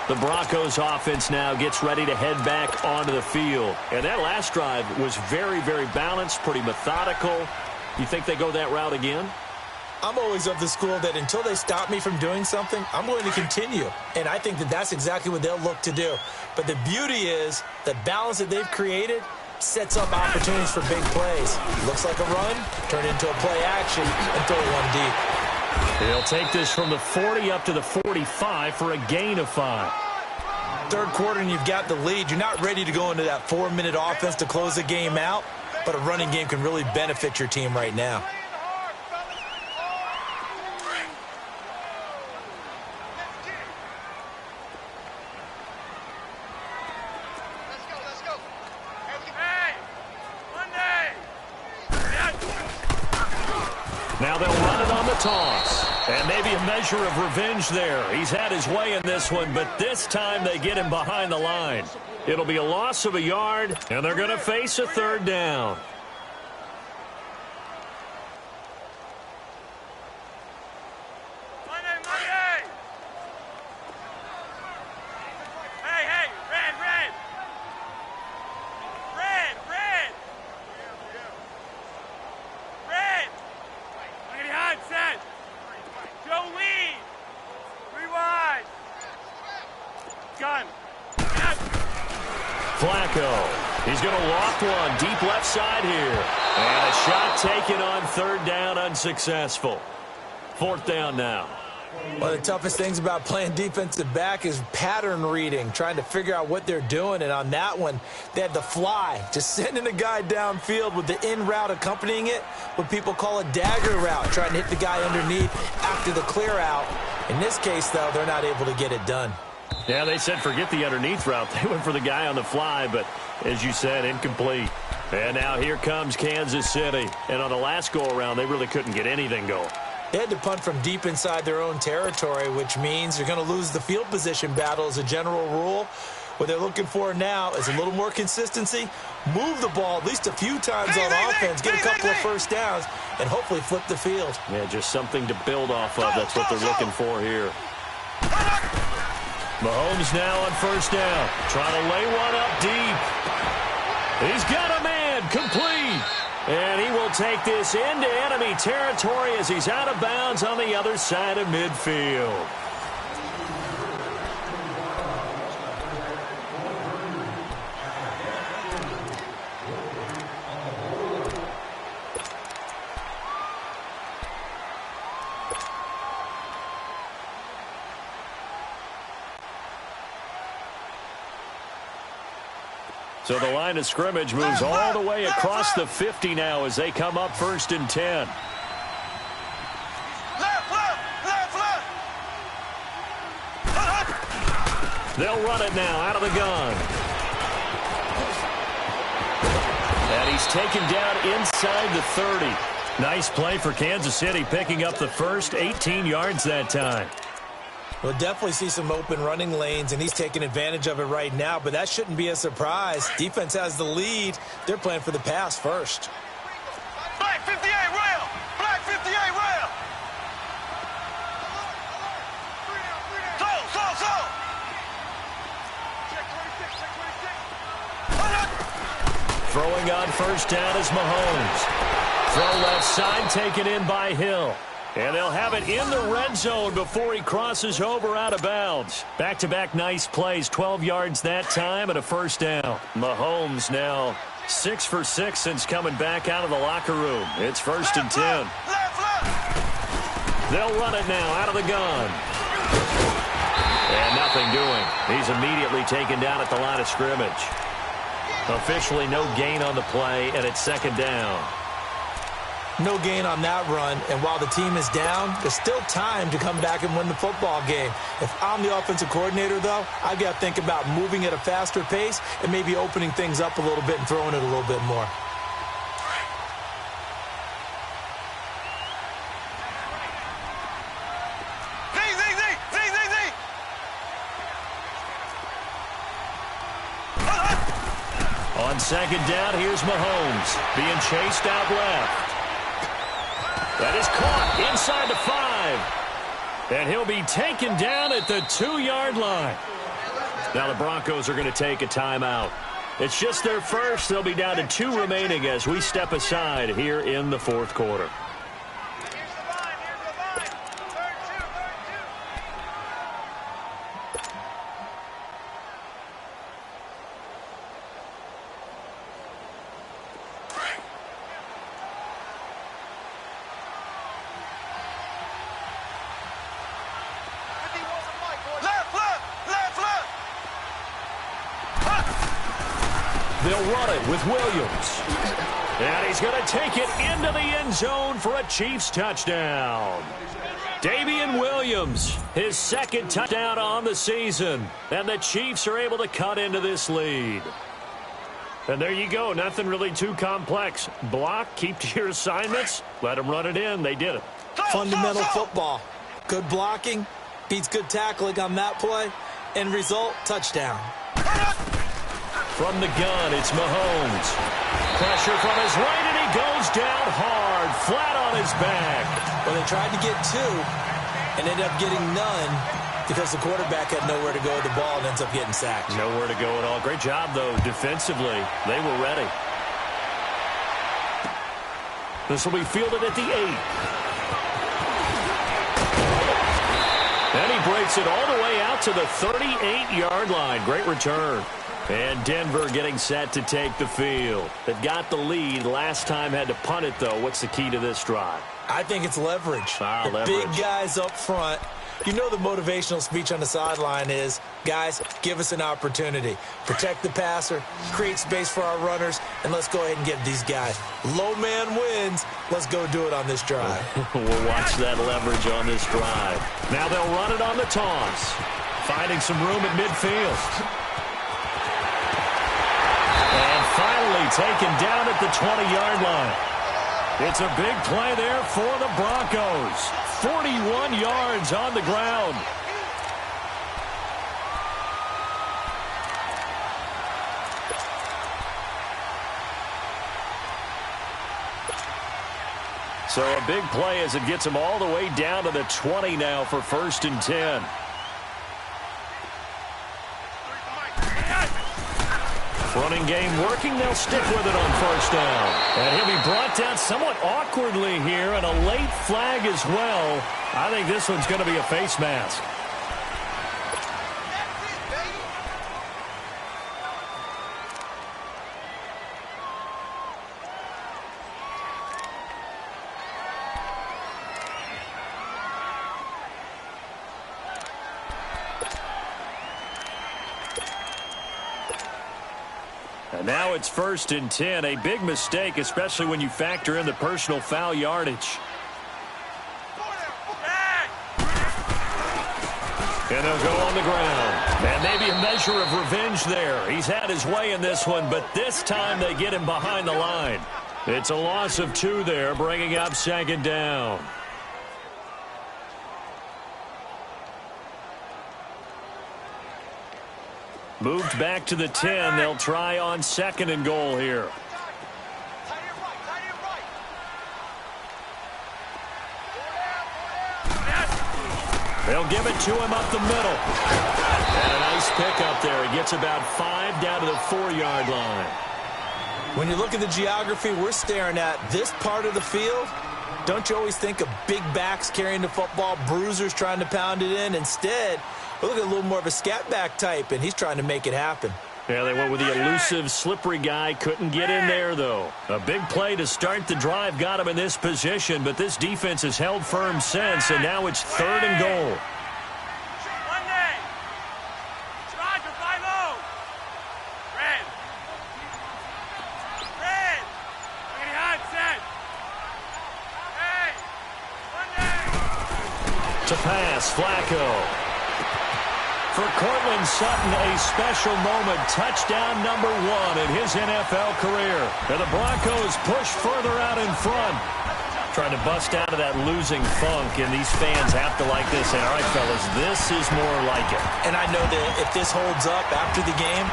The Broncos offense now gets ready to head back onto the field. And that last drive was very, very balanced, pretty methodical. You think they go that route again? I'm always of the school that until they stop me from doing something, I'm going to continue. And I think that that's exactly what they'll look to do. But the beauty is the balance that they've created sets up opportunities for big plays. Looks like a run, turn into a play action, and throw one deep. He'll take this from the 40 up to the 45 for a gain of 5. Third quarter and you've got the lead. You're not ready to go into that 4-minute offense to close the game out, but a running game can really benefit your team right now. Now they'll run it on the toss. And maybe a measure of revenge there. He's had his way in this one, but this time they get him behind the line. It'll be a loss of a yard, and they're going to face a third down. Flacco. He's going to loft one deep left side here. And a shot taken on third down, unsuccessful. Fourth down now. One of the toughest things about playing defensive back is pattern reading, trying to figure out what they're doing. And on that one, they had the fly, just sending a guy downfield with the in route accompanying it, what people call a dagger route, trying to hit the guy underneath after the clear out. In this case, though, they're not able to get it done. Yeah, they said forget the underneath route. They went for the guy on the fly, but as you said, incomplete. And now here comes Kansas City. And on the last go-around, they really couldn't get anything going. They had to punt from deep inside their own territory, which means they're going to lose the field position battle as a general rule. What they're looking for now is a little more consistency, move the ball at least a few times on offense, get a couple of first downs, and hopefully flip the field. Yeah, just something to build off of. That's what they're looking for here. Mahomes now on first down, trying to lay one up deep. He's got a man, complete. And he will take this into enemy territory as he's out of bounds on the other side of midfield. So the line of scrimmage moves all the way across the 50 now as they come up first and 10. They'll run it now out of the gun. He's taken down inside the 30. Nice play for Kansas City, picking up the first 18 yards that time. We'll definitely see some open running lanes, and he's taking advantage of it right now, but that shouldn't be a surprise. Defense has the lead. They're playing for the pass first. Black 58 rail! Black 58 rail! So! Check 26, check 26. Throwing on first down is Mahomes. Throw left side, taken in by Hill. And they'll have it in the red zone before he crosses over out of bounds. Back-to-back nice plays, 12 yards that time and a first down. Mahomes now 6 for 6 since coming back out of the locker room. It's 1st and 10. They'll run it now out of the gun. And nothing doing. He's immediately taken down at the line of scrimmage. Officially no gain on the play, and it's 2nd down. No gain on that run, and while the team is down, there's still time to come back and win the football game. If I'm the offensive coordinator, though, I've got to think about moving at a faster pace and maybe opening things up a little bit and throwing it a little bit more. On 2nd down, here's Mahomes being chased out left. That is caught inside the 5. And he'll be taken down at the 2-yard line. Now the Broncos are going to take a timeout. It's just their first. They'll be down to 2 remaining as we step aside here in the 4th quarter. They'll run it with Williams. And he's going to take it into the end zone for a Chiefs touchdown. Damian Williams, his 2nd touchdown on the season. And the Chiefs are able to cut into this lead. And there you go. Nothing really too complex. Block, keep to your assignments, let them run it in. They did it. Fundamental football. Good blocking, beats good tackling on that play. End result, touchdown. From the gun, it's Mahomes. Pressure from his right, and he goes down hard, flat on his back. Well, they tried to get 2 and ended up getting none because the quarterback had nowhere to go with the ball and ends up getting sacked. Nowhere to go at all. Great job, though, defensively. They were ready. This will be fielded at the 8. And he breaks it all the way out to the 38-yard line. Great return. And Denver getting set to take the field. They've got the lead. Last time had to punt it, though. What's the key to this drive? I think it's leverage. Leverage. Big guys up front. You know the motivational speech on the sideline is, guys, give us an opportunity. Protect the passer, create space for our runners, and let's go ahead and get these guys. Low man wins. Let's go do it on this drive. We'll watch that leverage on this drive. Now they'll run it on the toss. Finding some room at midfield. And finally taken down at the 20-yard line. It's a big play there for the Broncos. 41 yards on the ground. So a big play as it gets them all the way down to the 20 now for 1st and 10. Running game working. They'll stick with it on 1st down. And he'll be brought down somewhat awkwardly here, and a late flag as well. I think this one's going to be a face mask. And now it's 1st and 10. A big mistake, especially when you factor in the personal foul yardage. And they'll go on the ground. And maybe A measure of revenge there. He's had his way in this one, but this time they get him behind the line. It's a loss of 2 there, bringing up 2nd down. Moved back to the 10. They'll try on 2nd and goal here. They'll give it to him up the middle. And a nice pickup there. He gets about 5 down to the 4-yard line. When you look at the geography we're staring at, this part of the field, don't you always think of big backs carrying the football, bruisers trying to pound it in? Instead, we look at a little more of a scat back type, and he's trying to make it happen. Yeah, they went with the elusive, slippery guy. Couldn't get in there, though. A big play to start the drive got him in this position, but this defense has held firm since, and now it's 3rd and goal. To pass, Flacco. For Cortland Sutton, a special moment. Touchdown number 1 in his NFL career. And the Broncos push further out in front. Trying to bust out of that losing funk, and these fans have to like this. And all right, fellas, this is more like it. And I know that if this holds up after the game,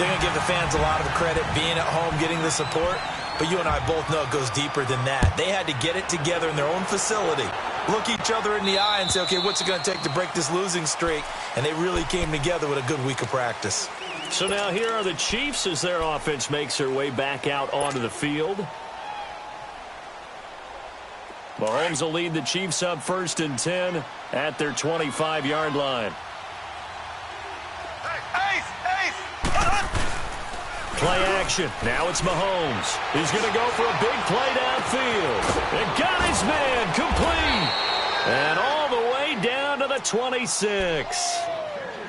they're going to give the fans a lot of credit being at home, getting the support. But you and I both know it goes deeper than that. They had to get it together in their own facility, look each other in the eye and say, okay, what's it going to take to break this losing streak? And they really came together with a good week of practice. So now here are the Chiefs as their offense makes their way back out onto the field. Mahomes will lead the Chiefs up 1st and 10 at their 25-yard line. Play action. Now it's Mahomes. He's going to go for a big play downfield. And got his man complete. And all the way down to the 26.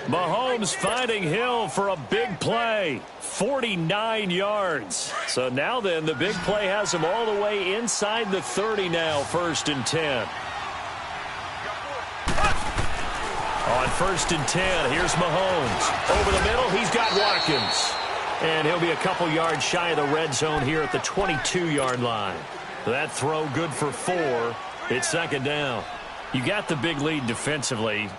Mahomes finding Hill for a big play. 49 yards. So now then, the big play has him all the way inside the 30 now, 1st and 10. On 1st and 10, here's Mahomes. Over the middle, he's got Watkins. And he'll be a couple yards shy of the red zone here at the 22-yard line. That throw good for 4. It's 2nd down. You got the big lead defensively.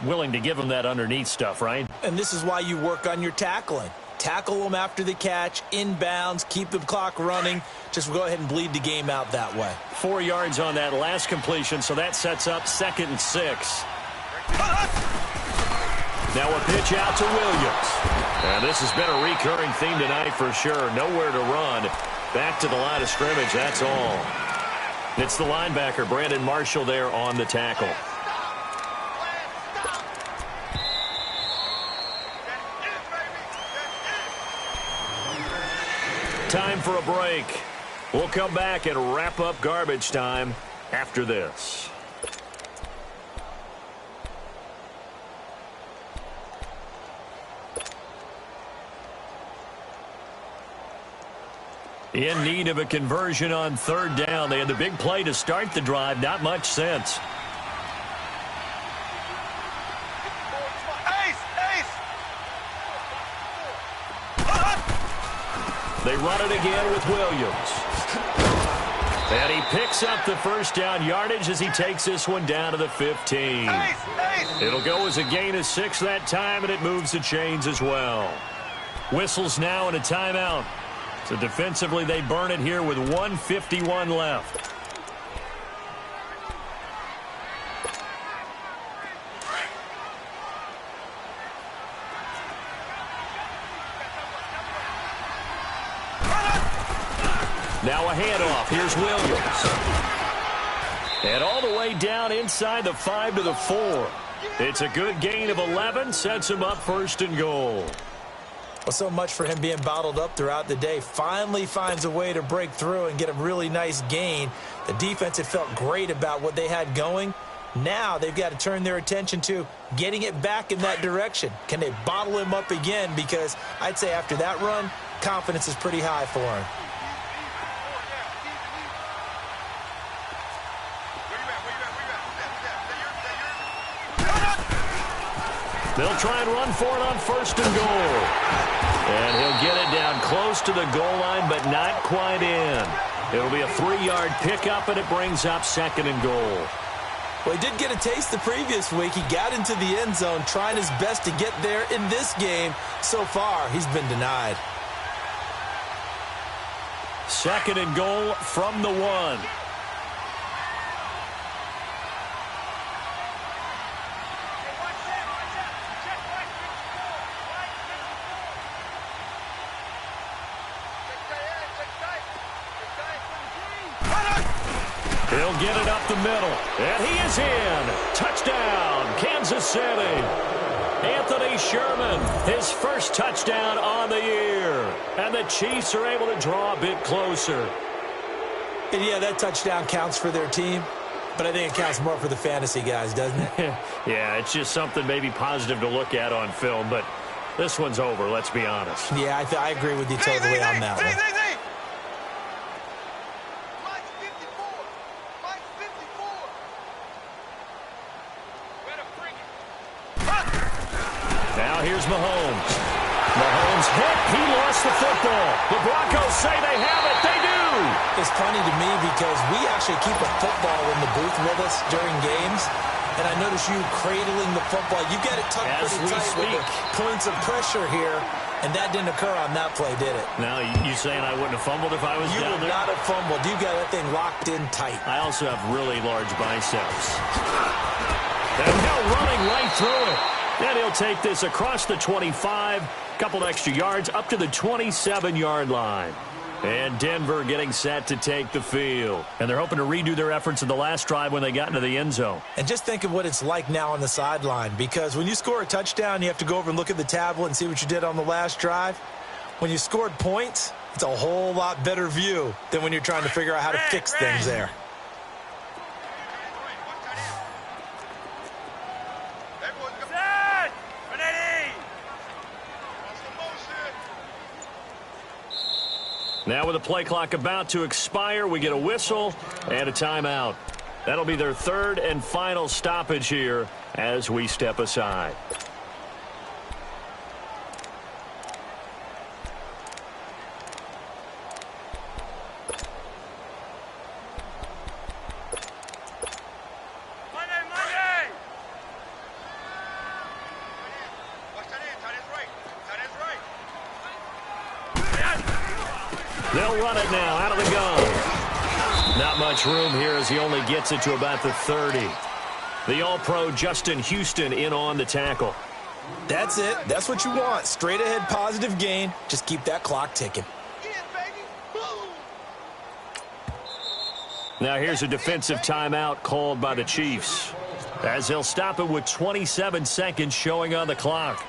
Willing to give them that underneath stuff, right? And this is why you work on your tackling. Tackle them after the catch, inbounds, keep the clock running. Just go ahead and bleed the game out that way. 4 yards on that last completion, so that sets up 2nd and 6. Now a pitch out to Williams. And this has been a recurring theme tonight for sure. Nowhere to run. Back to the line of scrimmage, that's all. It's the linebacker, Brandon Marshall, there on the tackle. Time for a break. We'll come back and wrap up garbage time after this. In need of a conversion on 3rd down. They had the big play to start the drive. Not much sense. They run it again with Williams. And he picks up the 1st down yardage as he takes this one down to the 15. It'll go as a gain of 6 that time, and it moves the chains as well. Whistles now and a timeout. So defensively, they burn it here with 1:51 left. Now a handoff. Here's Williams. And all the way down inside the 5 to the 4. It's a good gain of 11. Sets him up 1st and goal. Well, so much for him being bottled up throughout the day. Finally finds a way to break through and get a really nice gain. The defense had felt great about what they had going. Now they've got to turn their attention to getting it back in that direction. Can they bottle him up again? Because I'd say after that run, confidence is pretty high for him. They'll try and run for it on 1st and goal. And he'll get it down close to the goal line, but not quite in. It'll be a 3-yard pickup, and it brings up 2nd and goal. Well, he did get a taste the previous week. He got into the end zone, trying his best to get there in this game. So far, he's been denied. 2nd and goal from the 1. He'll get it up the middle, and he is in. Touchdown, Kansas City. Anthony Sherman, his first touchdown on the year. And the Chiefs are able to draw a bit closer. And yeah, that touchdown counts for their team, but I think it counts more for the fantasy guys, doesn't it? Yeah, it's just something maybe positive to look at on film, but this one's over, let's be honest. Yeah, I agree with you totally on that one. Now here's Mahomes. Mahomes hit. He lost the football. The Broncos say they have it. They do. It's funny to me because we actually keep a football in the booth with us during games, and I notice you cradling the football. You get it tucked pretty tight with the points of pressure here, and that didn't occur on that play, did it? Now, you saying I wouldn't have fumbled if I was down there? You would not have fumbled. You got that thing locked in tight. I also have really large biceps. And now running right through it. And he'll take this across the 25, couple extra yards up to the 27-yard line. And Denver getting set to take the field. And they're hoping to redo their efforts in the last drive when they got into the end zone. And just think of what it's like now on the sideline, because when you score a touchdown, you have to go over and look at the tablet and see what you did on the last drive. When you scored points, it's a whole lot better view than when you're trying to figure out how to fix things there. Now with the play clock about to expire, we get a whistle and a timeout. That'll be their 3rd and final stoppage here as we step aside. They'll run it now out of the gun. Not much room here as he only gets it to about the 30. The All-Pro Justin Houston in on the tackle. That's it. That's what you want. Straight ahead positive gain. Just keep that clock ticking. Now here's a defensive timeout called by the Chiefs, as they'll stop it with 27 seconds showing on the clock.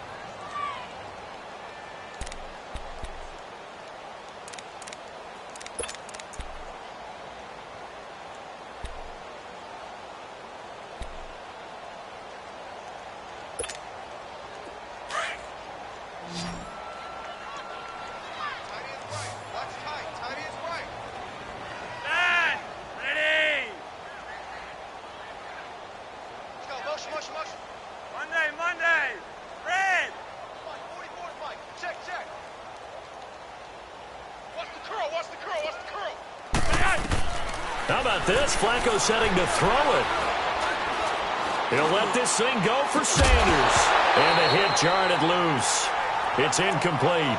How about this? Flacco setting to throw it. He'll let this thing go for Sanders. And the hit jarred it loose. It's incomplete.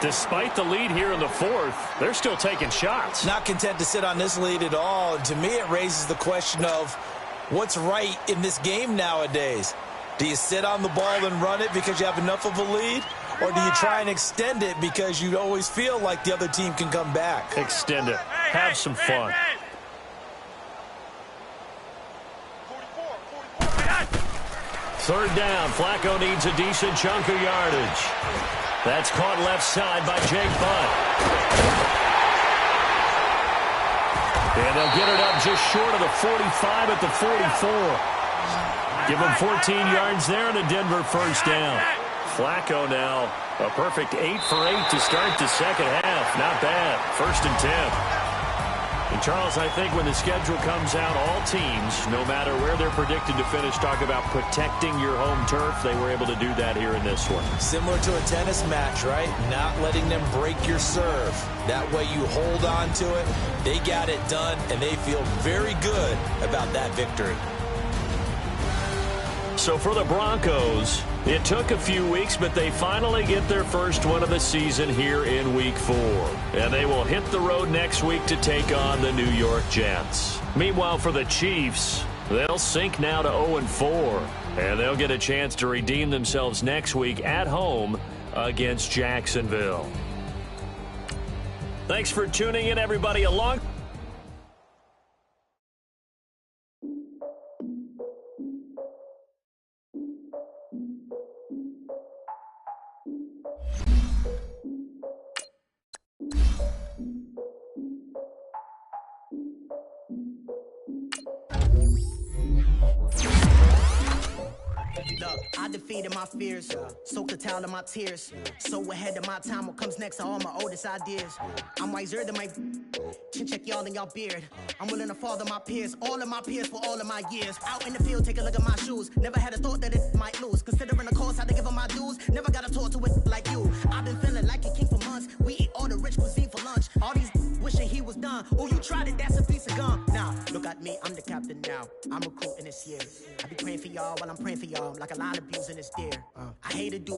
Despite the lead here in the 4th, they're still taking shots. Not content to sit on this lead at all. And to me, it raises the question of what's right in this game nowadays. Do you sit on the ball and run it because you have enough of a lead? Or do you try and extend it because you always feel like the other team can come back? Extend it. Have some fun. Third down. Flacco needs a decent chunk of yardage. That's caught left side by Jake Butt. And they'll get it up just short of the 45 at the 44. Give them 14 yards there and a Denver first down. Flacco now a perfect 8 for 8 to start the second half. Not bad. 1st and 10. And Charles, I think when the schedule comes out, all teams, no matter where they're predicted to finish, talk about protecting your home turf. They were able to do that here in this one. Similar to a tennis match, right? Not letting them break your serve. That way you hold on to it. They got it done, and they feel very good about that victory. So for the Broncos, it took a few weeks, but they finally get their first one of the season here in Week 4. And they will hit the road next week to take on the New York Jets. Meanwhile, for the Chiefs, they'll sink now to 0-4. And they'll get a chance to redeem themselves next week at home against Jacksonville. Thanks for tuning in, everybody. Along. Look, I defeated my fears, soaked the towel of my tears. So ahead of my time, what comes next are all my oldest ideas. I'm wiser than my chin check y'all in y'all beard. I'm willing to father my peers, all of my peers for all of my years. Out in the field, take a look at my shoes. Never had a thought that it might lose. Considering the cost, how to give them my dues. Never got to talk to it like you. I've been feeling like a king for months. We eat all the rich cuisine for lunch. All these wishing he was done. Oh, you tried it, that's a piece of gum. Now, look at me, I'm the captain now. I'm recruiting this year. I be praying for y'all while I'm praying for y'all. Like a lot of abusing this deer. I hate to do